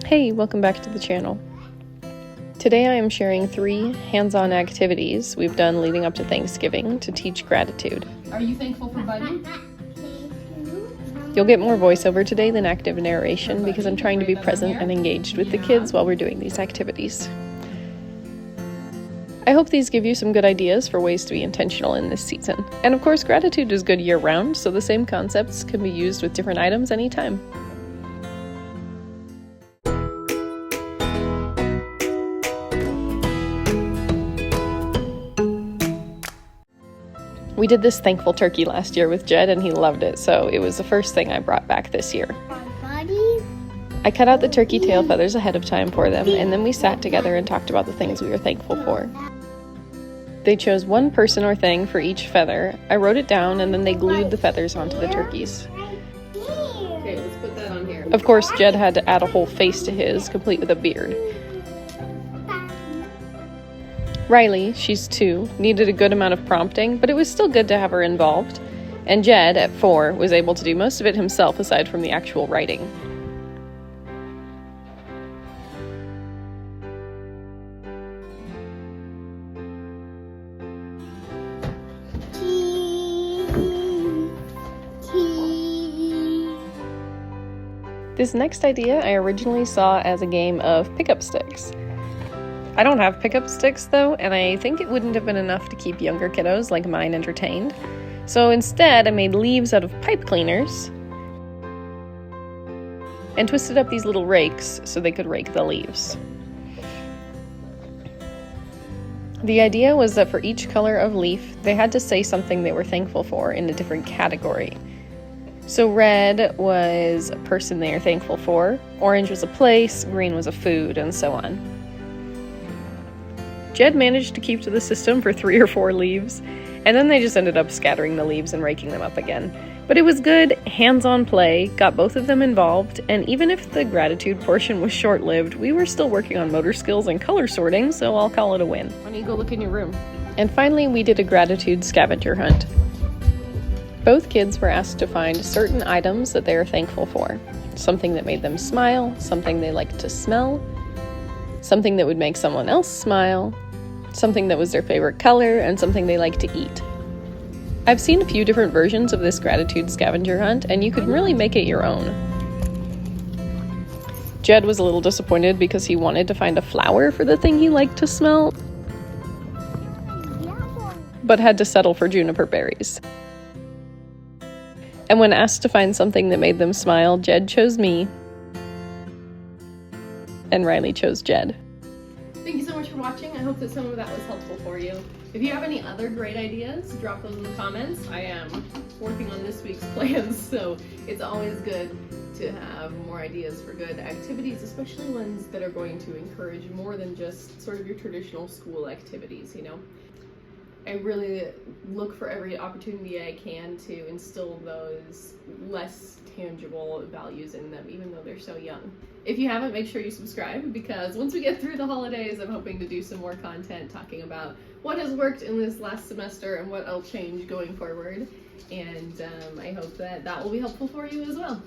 Hey, welcome back to the channel. Today I am sharing 3 hands-on activities we've done leading up to Thanksgiving to teach gratitude. Are you thankful for Buddy? You'll get more voiceover today than active narration because I'm trying to be present and engaged with the kids while we're doing these activities. I hope these give you some good ideas for ways to be intentional in this season. And of course, gratitude is good year-round, so the same concepts can be used with different items anytime. We did this thankful turkey last year with Jed and he loved it, so it was the first thing I brought back this year. I cut out the turkey tail feathers ahead of time for them, and then we sat together and talked about the things we were thankful for. They chose one person or thing for each feather. I wrote it down and then they glued the feathers onto the turkeys. Okay, let's put that on here. Of course, Jed had to add a whole face to his, complete with a beard. Riley, she's 2, needed a good amount of prompting, but it was still good to have her involved. And Jed, at 4, was able to do most of it himself aside from the actual writing. This next idea I originally saw as a game of pickup sticks. I don't have pickup sticks though, and I think it wouldn't have been enough to keep younger kiddos like mine entertained. So instead, I made leaves out of pipe cleaners and twisted up these little rakes so they could rake the leaves. The idea was that for each color of leaf, they had to say something they were thankful for in a different category. So red was a person they are thankful for, orange was a place, green was a food, and so on. Jed managed to keep to the system for 3 or 4 leaves, and then they just ended up scattering the leaves and raking them up again. But it was good, hands-on play, got both of them involved, and even if the gratitude portion was short-lived, we were still working on motor skills and color sorting, so I'll call it a win. Why don't you go look in your room? And finally, we did a gratitude scavenger hunt. Both kids were asked to find certain items that they are thankful for. Something that made them smile, something they liked to smell, something that would make someone else smile, something that was their favorite color, and something they like to eat. I've seen a few different versions of this gratitude scavenger hunt, and you could really make it your own. Jed was a little disappointed because he wanted to find a flower for the thing he liked to smell, but had to settle for juniper berries. And when asked to find something that made them smile, Jed chose me, and Riley chose Jed. Thank you so much for watching. I hope that some of that was helpful for you. If you have any other great ideas, drop those in the comments. I am working on this week's plans, so it's always good to have more ideas for good activities, especially ones that are going to encourage more than just sort of your traditional school activities, you know? I really look for every opportunity I can to instill those less tangible values in them, even though they're so young. If you haven't, make sure you subscribe, because once we get through the holidays, I'm hoping to do some more content talking about what has worked in this last semester and what I'll change going forward. And I hope that will be helpful for you as well.